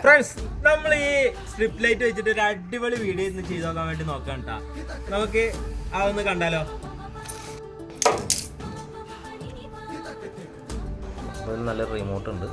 Friends, നമ്മൾ ഈ strip light വെച്ചിട്ട് ഒരു അടിപൊളി വീഡിയോ ഇന്ന് ചെയ്ത് നോക്കാൻ വേണ്ടി നോക്കാം കേട്ടാ. നമുക്ക് അതൊന്ന് കണ്ടാലോ? നല്ല റിമോട്ട് ഉണ്ട്.